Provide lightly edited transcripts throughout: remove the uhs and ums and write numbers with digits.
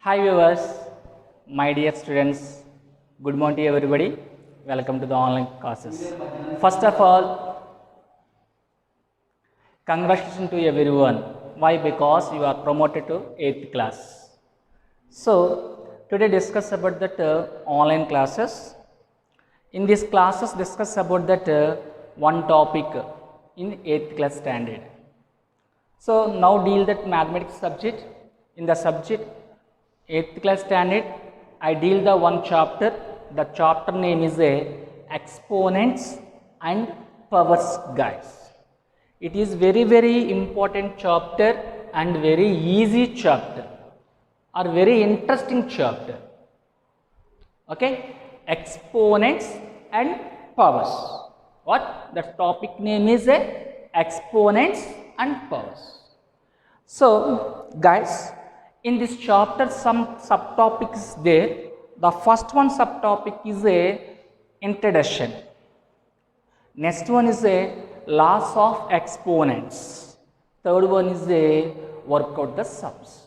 Hi viewers, my dear students, good morning to everybody. Welcome to the online classes. First of all, congratulations to everyone. Why? Because you are promoted to 8th class. So, today discuss about that online classes. In these classes discuss about that one topic in 8th class standard. So, now deal that mathematics subject. In the subject 8th class standard, I deal the one chapter. The chapter name is exponents and powers, guys. It is very important chapter and very easy chapter or very interesting chapter. Okay, exponents and powers. What? The topic name is exponents and powers. So, guys, in this chapter some subtopics there. The first one subtopic is a introduction. Next one is a laws of exponents. Third one is a work out the sums.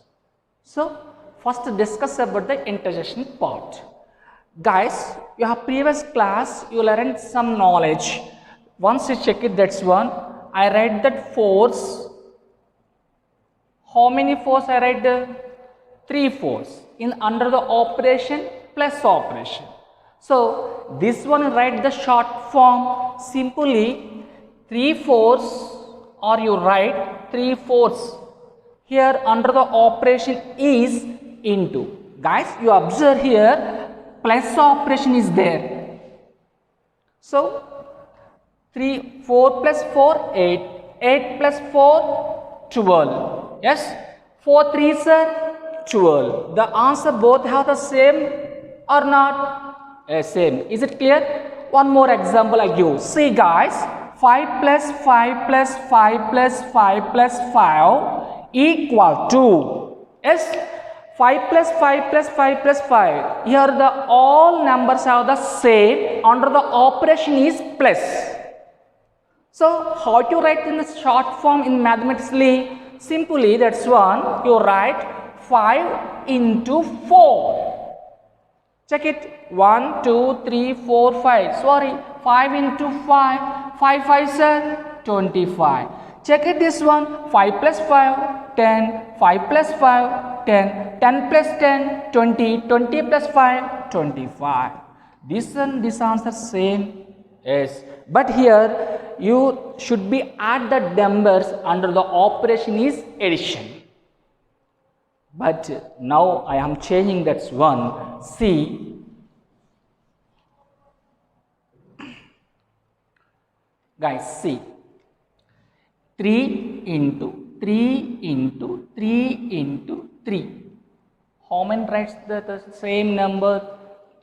So, first discuss about the introduction part. Guys, you have previous class you learned some knowledge. Once you check it, that's one. I read that force. How many force I write? 3 force in under the operation plus operation. So, this one write the short form simply 3 force or you write 3 force. Here under the operation is into. Guys, you observe here plus operation is there. So, 4 plus 4, 8. 8 plus 4, 12. Yes, 4 3s are 12. The answer both have the same or not? Same. Is it clear? One more example I give. See guys, 5 plus 5 plus 5 plus 5 plus 5 equal to, yes, 5 plus 5 plus 5 plus 5. Here the all numbers have the same. Under the operation is plus. So, how to write in the short form in mathematically? Simply, that's one, you write 5 into 4. Check it. 1, 2, 3, 4, 5. Sorry, 5 into 5. 5 5s are 25. Check it this one. 5 plus 5, 10. 5 plus 5, 10. 10 plus 10, 20. 20 plus 5, 25. This one, this answer same. Yes. But here you should be add the numbers under the operation is addition. But now I am changing that one. See, guys, see, 3 into 3 into 3 into 3. How many writes the same number?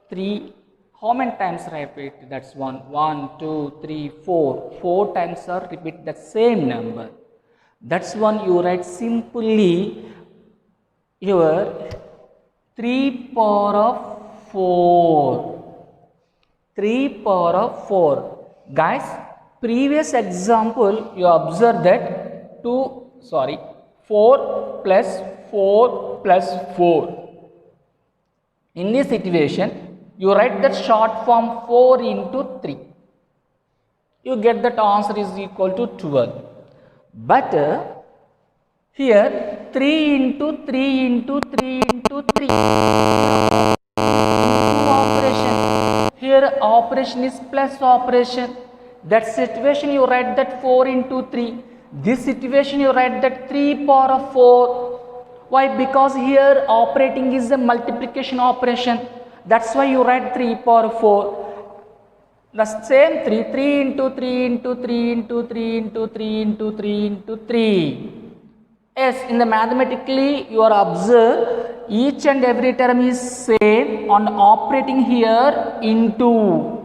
3. How many times repeat? That's 1. 1, 2, 3, 4. 4 times are repeat the same number. That's one you write simply your 3 power of 4. 3 power of 4. Guys, previous example you observe that 4 plus 4 plus 4. In this situation, you write that short form 4 into 3. You get that answer is equal to 12. But here 3 into 3 into 3 into 3. Operation. Here operation is plus operation. That situation you write that 4 into 3. This situation you write that 3 power of 4. Why? Because here operating is a multiplication operation. That's why you write 3 power 4. The same 3 into 3 into 3 into 3 into 3 into 3 into 3. Yes, in the mathematically you are observe each and every term is same on operating here into.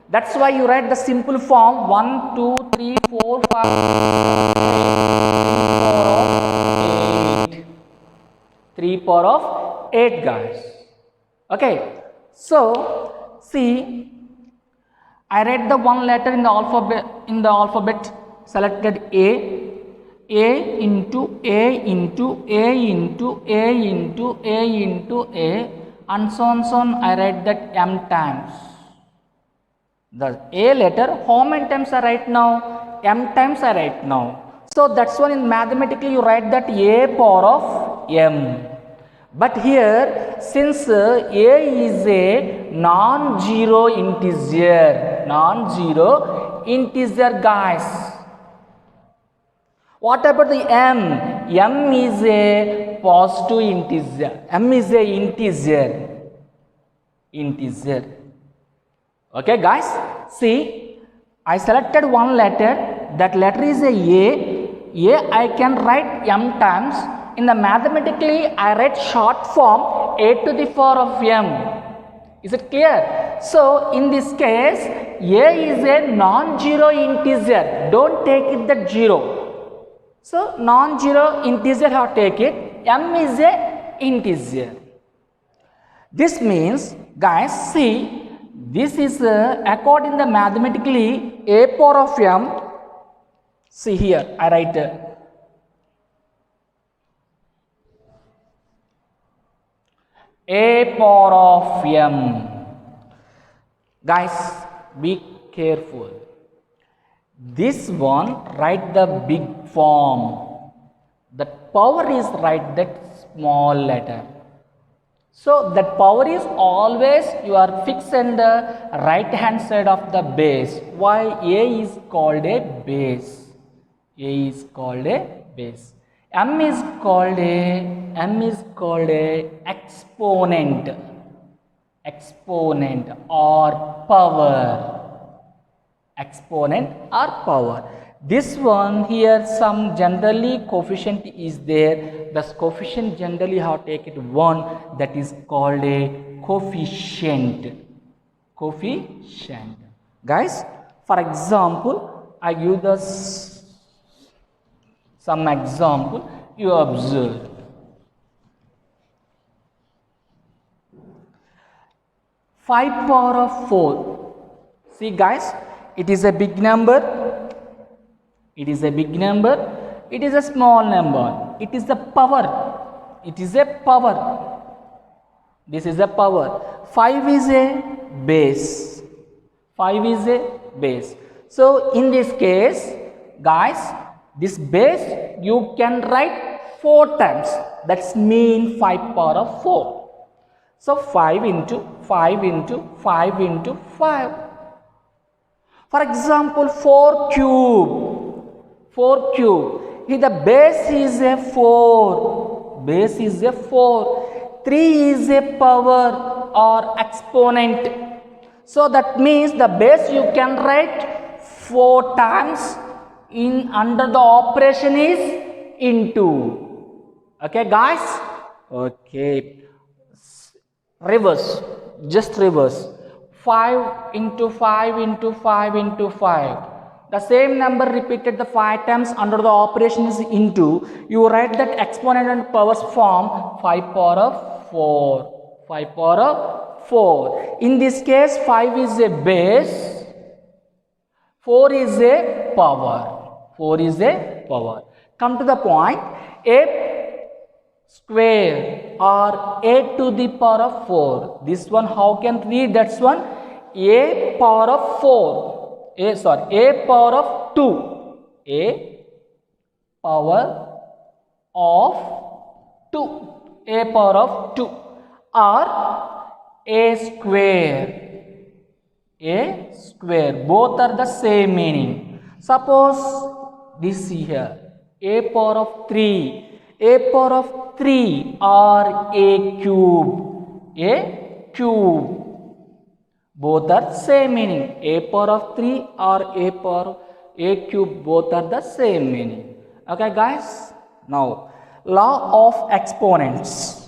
That's why you write the simple form 1, 2, 3, 4, 5, 3 power of 8, guys. Okay, so see, I read the one letter in the alphabet selected A. a into a into a into a into a into a, and so on, so on. I write that m times. The a letter, how many times I write now? M times I write now. So that's why in mathematically you write that a power of m. But here, since a is a non-zero integer, guys. What about the m? M is a positive integer. M is a integer. Okay, guys. See, I selected one letter. That letter is a A. I can write m times. In the mathematically, I write short form a to the power of m. Is it clear? So, in this case, a is a non-zero integer. Don't take it that 0. So, non-zero integer have take it. M is a integer. This means, guys, see, this is according to mathematically a power of m. See here, I write a power of m. Guys, be careful. This one write the big form. The power is write that small letter. So that power is always you are fixed in the right hand side of the base. Why? A is called a base. A is called a base. M is called a exponent. Exponent or power. Exponent or power. This one here, some generally coefficient is there. The coefficient generally have take it 1, that is called a coefficient. Coefficient. Guys, for example, I give some example. You observe. 5 power of 4. See guys, it is a big number. It is a big number. It is a small number. It is the power. It is a power. This is a power. 5 is a base. 5 is a base. So in this case, guys, this base you can write 4 times. That's mean 5 power of 4. So 5 into 5 into 5 into 5. For example, 4 cube. 4 cube. Here the base is a 4. Base is a 4. 3 is a power or exponent. So that means the base you can write 4 times. In under the operation is into. Okay guys? Okay. Reverse. Just reverse. 5 into 5 into 5 into 5. The same number repeated the 5 times under the operation is into. You write that exponent and powers form 5 power of 4. 5 power of 4. In this case, 5 is a base. 4 is a power. 4 is a power. Come to the point. A square or a to the power of 4. This one how can read? That's one a power of 4. A power of 2. A power of 2. A power of 2 or a square. A square. Both are the same meaning. Suppose this here a power of 3. A power of 3 or a cube. A cube. Both are same meaning. A power of 3 or a power a cube, both are the same meaning. Okay guys? Now, law of exponents.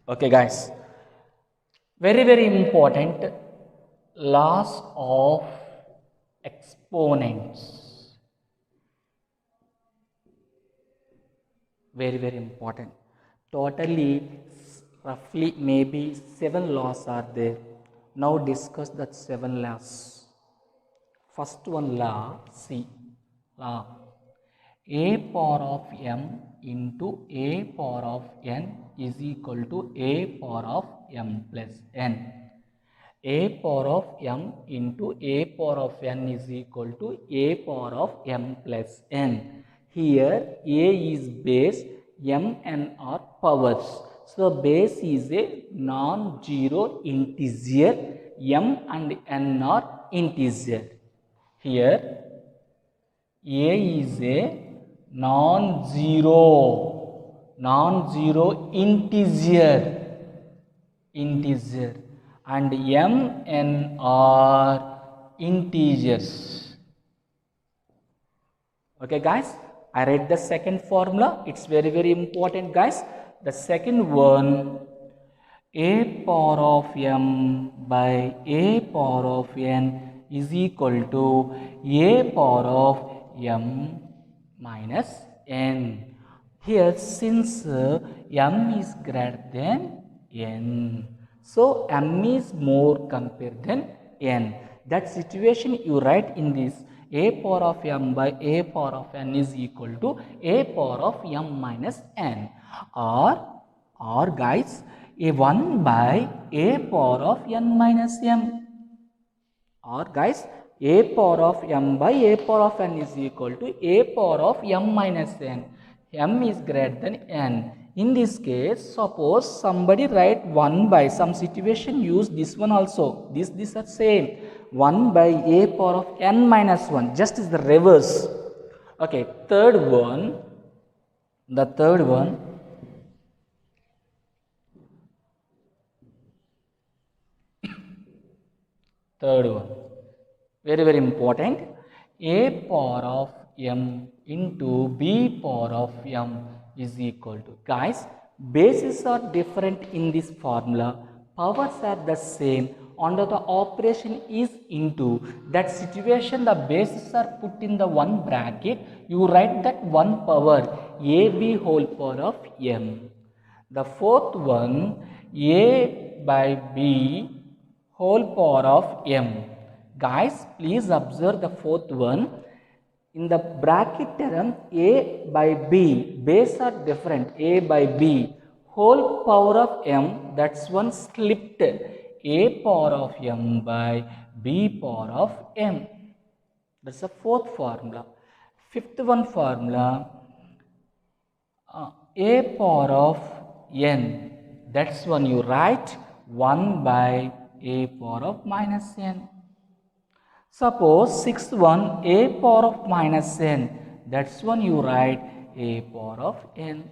Okay guys, very important, laws of exponents. very important. Totally roughly maybe 7 laws are there. Now discuss that 7 laws. First one law, see, law a power of m into a power of n is equal to a power of m plus n. A power of m into a power of n is equal to a power of m plus n. Here a is base, m and n are powers. So base is a non-zero integer, m and n are integer. Here a is a non-zero integer and m n are integers. Okay guys, I read the second formula. It's very important guys. The second one, a power of m by a power of n is equal to a power of m minus n. Here since m is greater than n, so m is more compared than n. That situation you write in this a power of m by a power of n is equal to a power of m minus n, or guys a 1 by a power of n minus m, or guys a power of m by a power of n is equal to a power of m minus n. M is greater than n. In this case, suppose somebody write 1 by, some situation use this one also. These are same. 1 by a power of n minus 1. Just is the reverse. Okay, third one. The third one. Third one. Very important. A power of m into b power of m is equal to, guys, bases are different in this formula, powers are the same, under the operation is into. That situation the bases are put in the one bracket, you write that one power ab whole power of m. The fourth one, a by b whole power of m. Guys, please observe the fourth one. In the bracket term, a by b, base are different, a by b, whole power of m, that's one slipped, a power of m by b power of m. That's the fourth formula. Fifth one formula, a power of n, that's one you write 1 by a power of minus n. Suppose sixth one, a power of minus n, that's one you write a power of n.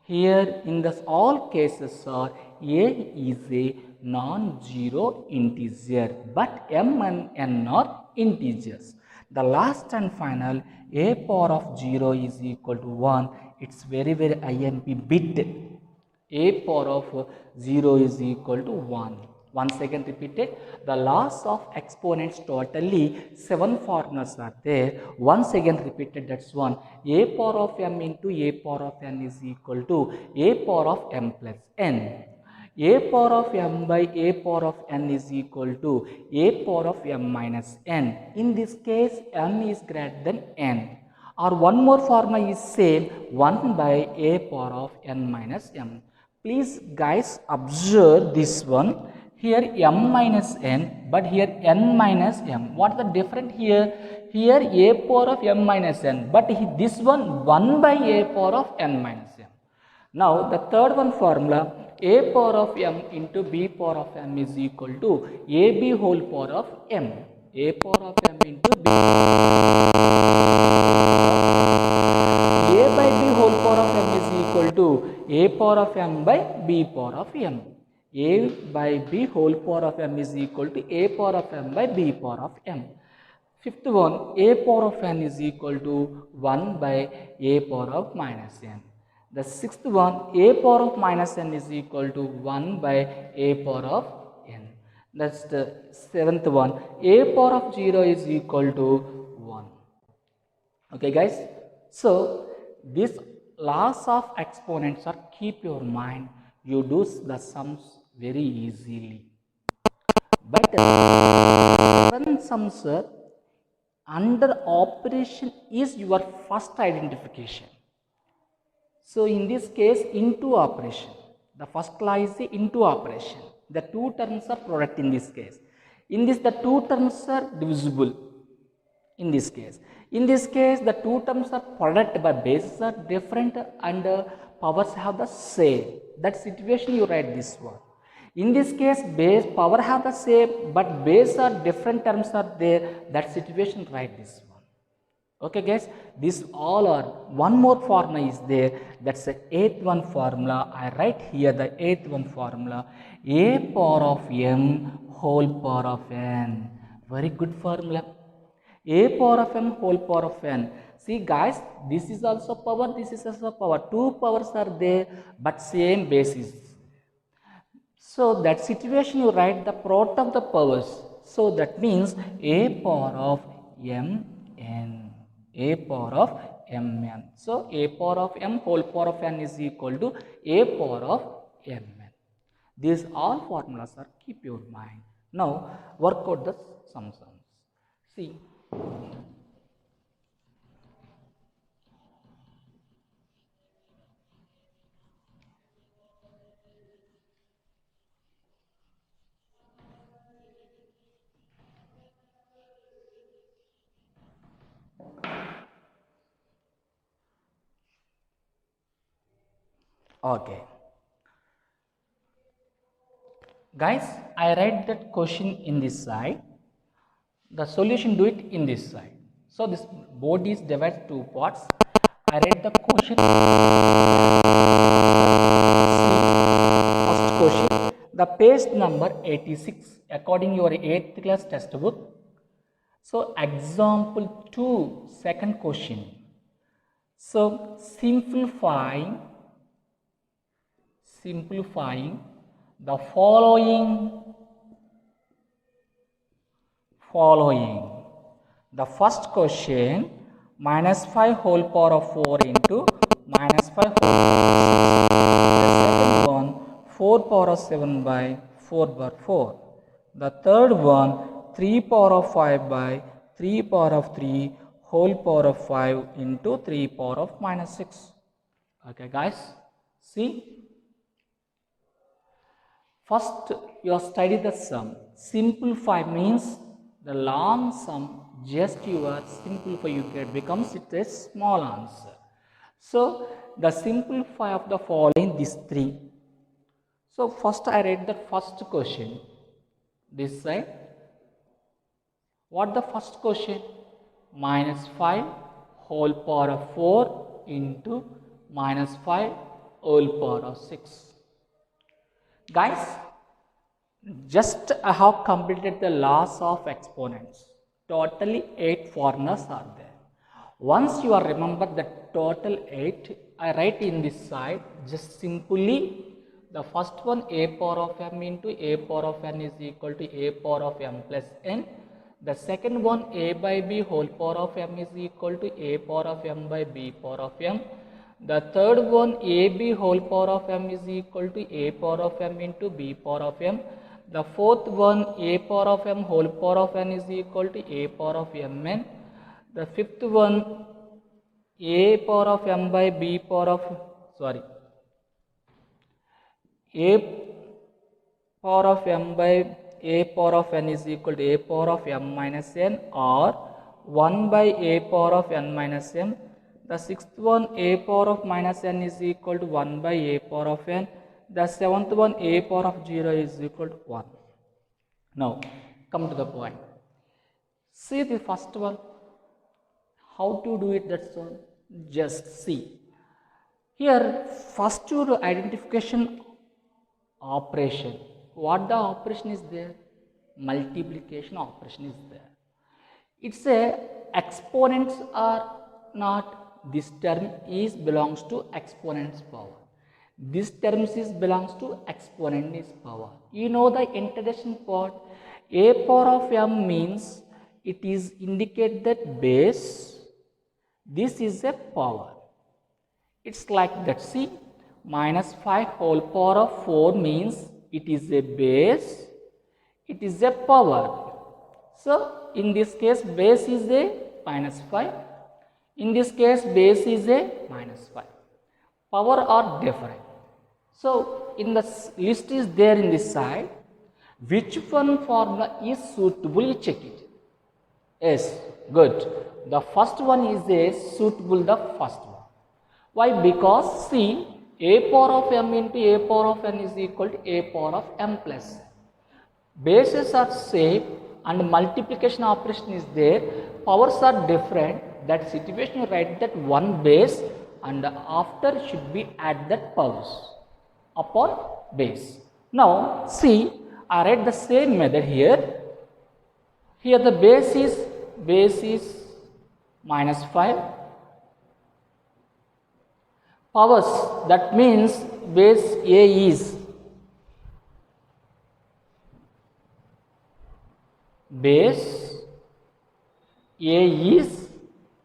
Here in this all cases are a is a non-zero integer, but m and n are integers. The last and final, a power of 0 is equal to 1. It's very IMP bit. A power of 0 is equal to 1. Once again repeated, the laws of exponents totally 7 formulas are there. Once again repeated, that's one. A power of m into a power of n is equal to a power of m plus n. A power of m by a power of n is equal to a power of m minus n. In this case, m is greater than n. Or one more formula is same, 1 by a power of n minus m. Please guys observe this one. Here m minus n, but here n minus m. What is the difference here? Here a power of m minus n, but this one 1 by a power of n minus m. Now the third one formula, a power of m into b power of m is equal to ab whole power of m. A power of m into b. A by b whole power of m is equal to a power of m by b power of m. A by b whole power of m is equal to a power of m by b power of m. Fifth one, a power of n is equal to 1 by a power of minus n. The sixth one, a power of minus n is equal to 1 by a power of n. That's the seventh one, a power of 0 is equal to 1. Okay guys, so this laws of exponents are keep your mind. You do the sums very easily. But when sums under operation is your first identification. So in this case, into operation. The first law is the into operation. The two terms are product in this case. In this, the two terms are divisible. In this case, the two terms are product but bases are different and powers have the same. That situation you write this one. In this case, base power have the same but base are different terms are there. That situation write this one. Okay guys, this all are one more formula is there, that's the eighth one formula. I write here the eighth one formula, a power of m whole power of n. Very good formula. A power of m whole power of n. See guys, this is also power, this is also power. Two powers are there but same basis. So that situation you write the product of the powers. So that means a power of m n. A power of mn. So a power of m whole power of n is equal to a power of mn. These all formulas are keep your mind. Now work out the sums. See. Okay. Guys, I write that question in this side. The solution do it in this side. So this board is divided two parts. I write the question. First question. The page number 86 according your 8th class textbook. So example 2, second question. So simplifying the following. The first question, minus 5 whole power of 4 into minus 5 whole power of 6. The second one, 4 power of 7 by 4 by 4. The third one, 3 power of 5 by 3 power of 3 whole power of 5 into 3 power of minus 6. Okay guys, see. First, you study the sum. Simplify means the long sum, just you are simplify, you get becomes it a small answer. So, the simplify of the following these three. So, first I read the first question. This side. What the first question? Minus 5 whole power of 4 into minus 5 whole power of 6. Guys, just I have completed the laws of exponents. Totally 8 formulas are there. Once you are remember the total 8, I write in this side just simply the first one a power of m into a power of n is equal to a power of m plus n. The second one a by b whole power of m is equal to a power of m by b power of m. The third one ab whole power of m is equal to a power of m into b power of m. The fourth one a power of m whole power of n is equal to a power of mn. The fifth one a power of m by b power of a power of m by a power of n is equal to a power of m minus n or 1 by a power of n minus m. The sixth one a power of minus n is equal to 1 by a power of n. The seventh one a power of 0 is equal to 1. Now come to the point. See the first one. How to do it, that's all. Just see. Here first your identification operation. What the operation is there? Multiplication operation is there. It's a exponents are not. This term is belongs to exponent's power. This term is belongs to exponent's power. You know the introduction part. A power of m means it is indicate that base. This is a power. It's like that. See, minus 5 whole power of 4 means it is a base, it is a power. So in this case base is a minus 5, in this case base is a minus 5. Power are different. So in the list is there in this side, which one formula is suitable, you check it. Yes, good. The first one is a suitable, the first one. Why? Because see, a power of m into a power of n is equal to a power of m plus n. Bases are same and multiplication operation is there. Powers are different. That situation you write that one base and after should be add that powers upon base. Now see, I write the same method here. Here the base is minus 5. Powers, that means base a is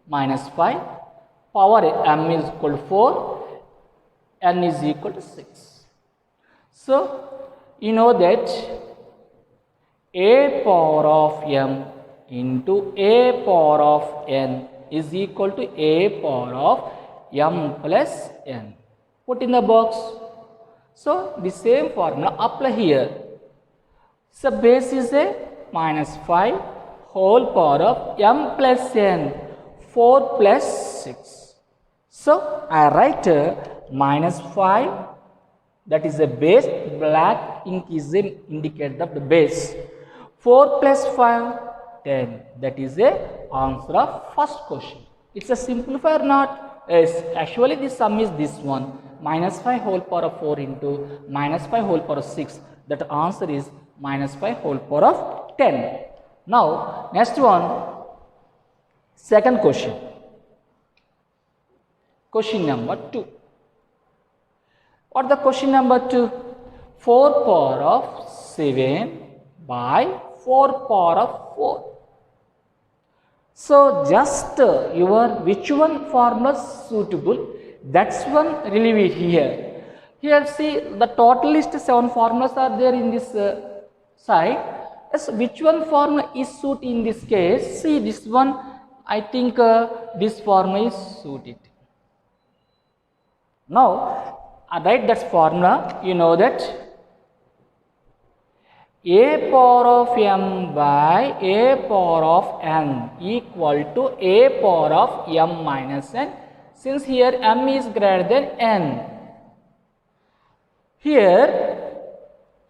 minus 5, power m is equal to 4, n is equal to 6. So you know that a power of m into a power of n is equal to a power of m plus n. Put in the box. So the same formula apply here. So base is a minus 5 whole power of m plus n, 4 plus 6. So I write minus 5, that is a base, black ink is a indicator of the base. 4 plus 5, 10. That is a answer of first question. It's a simplifier or not? Yes, actually the sum is this one, minus 5 whole power of 4 into minus 5 whole power of 6. That answer is minus 5 whole power of 10. Now next one, second question. Question number 2. What the question number 2? 4 power of 7 by 4 power of 4. So just your which one formula suitable, that's one relieve here. Here see, the total list 7 formulas are there in this side. Yes, which one formula is suit in this case? See this one, I think this formula is suited. Now I write that formula. You know that a power of m by a power of n equal to a power of m minus n, since here m is greater than n. Here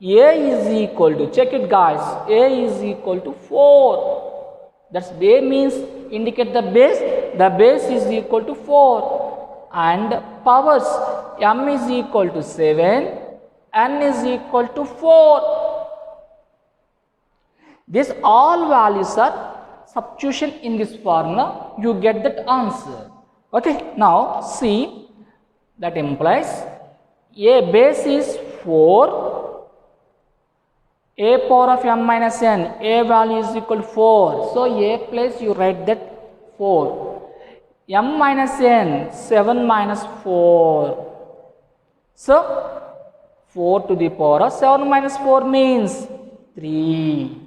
a is equal to, check it guys, a is equal to 4. That's a means indicate the base is equal to 4, and powers m is equal to 7, n is equal to 4. These all values are substitution in this formula, you get that answer. Okay, now see, that implies a base is 4, a power of m minus n, a value is equal to 4. So a place you write that 4, m minus n 7 minus 4. So 4 to the power of 7 minus 4 means 3.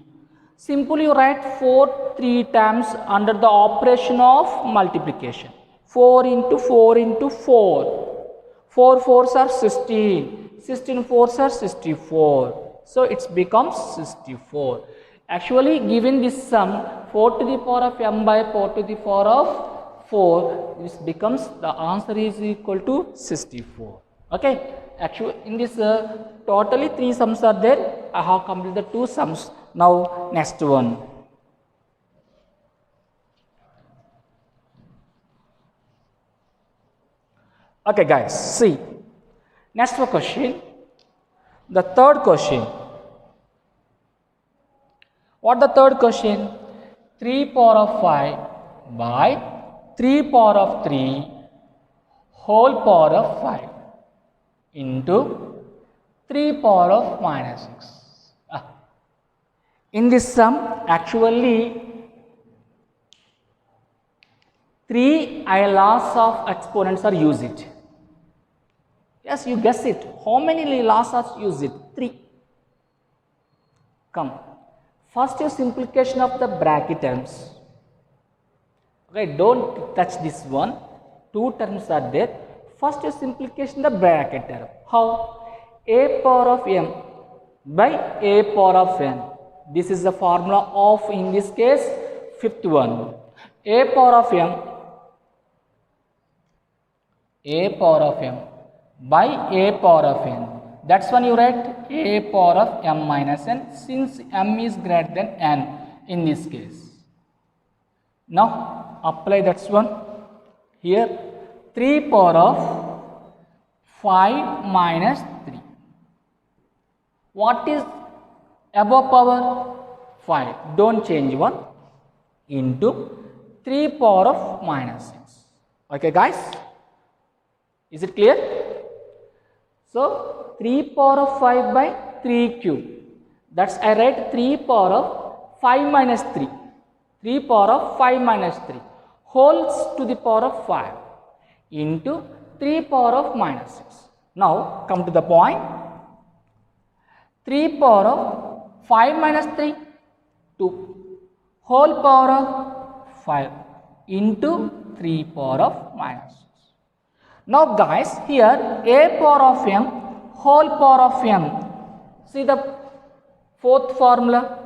Simply you write 4 3 times under the operation of multiplication. 4 into 4 into 4. 4 4s are 16. 16 4s are 64. So it becomes 64. Actually given this sum 4 to the power of m by 4 to the power of 4, this becomes, the answer is equal to 64. Okay. Actually in this totally 3 sums are there. I have completed the 2 sums. Now next one. Okay guys, see, next question, the third question. What the third question? 3 power of 5 by 3 power of 3 whole power of 5 into 3 power of minus 6. In this sum, actually 3 laws of exponents are used. Yes, you guess it. How many laws are used? 3. Come. First is simplification of the bracket terms. Okay, don't touch this one. 2 terms are there. First is simplification of the bracket term. How? A power of m by a power of n. This is the formula of, in this case, fifth one. A power of m by a power of n. That's when you write a power of m minus n, since m is greater than n in this case. Now apply that one here. 3 power of 5 minus 3. What is above power? 5. Don't change 1 into 3 power of minus 6. Okay guys? Is it clear? So 3 power of 5 by 3 cube. That's I write 3 power of 5 minus 3. 3 power of 5 minus 3 wholes to the power of 5 into 3 power of minus 6. Now come to the point. 3 power of 5 minus 3, 2 whole power of 5 into 3 power of minus 6. Now guys, here a power of m whole power of m. See the fourth formula.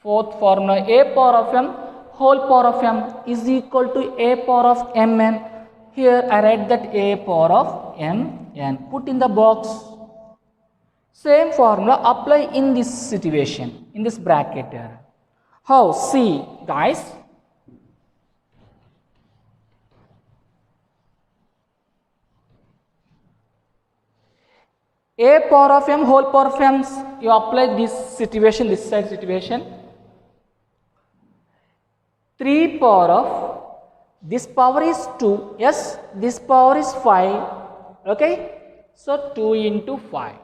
A power of m whole power of m is equal to a power of mn. Here I write that a power of mn. Put in the box. Same formula apply in this situation, in this bracket here. How? See guys. A power of m whole power of m, you apply this situation, this side situation. 3 power of, this power is 2, yes, this power is 5, okay. So 2 into 5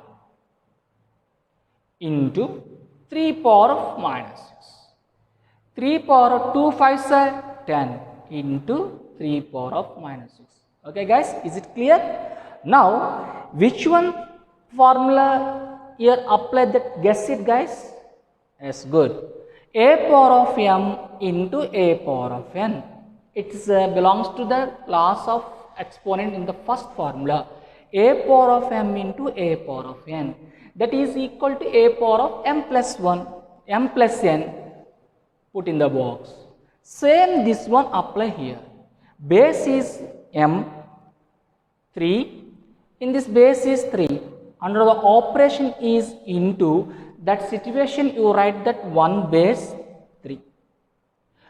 into 3 power of minus 6. 3 power of 2 5s are 10 into 3 power of minus 6. Okay guys, is it clear? Now which one formula here apply that? Guess it guys. Yes, good. A power of m into a power of n. It belongs to the laws of exponent in the first formula. A power of m into a power of n, that is equal to a power of m plus 1, m plus n. Put in the box. Same this one apply here. Base is m, 3. In this base is 3. Under the operation is into, that situation you write that 1 base 3.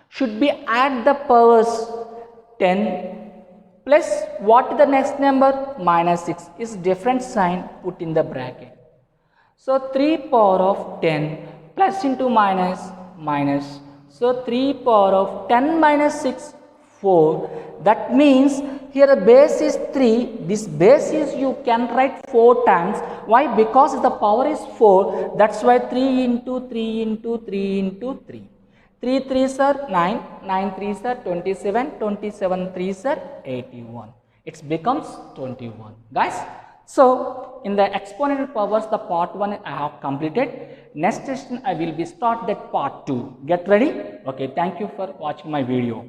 Should be add the powers 10 plus what is the next number? Minus 6 is different sign, put in the bracket. So 3 power of 10 plus into minus minus. So 3 power of 10 minus 6, 4. That means here the base is 3. This base is you can write 4 times. Why? Because the power is 4. That's why 3 into 3 into 3 into 3. 3 3s are 9. 9 3s are 27. 27 3s are 81. It becomes 21. Guys, so in the exponential powers, the part 1 I have completed. Next session I will be start that part 2. Get ready? Okay, thank you for watching my video.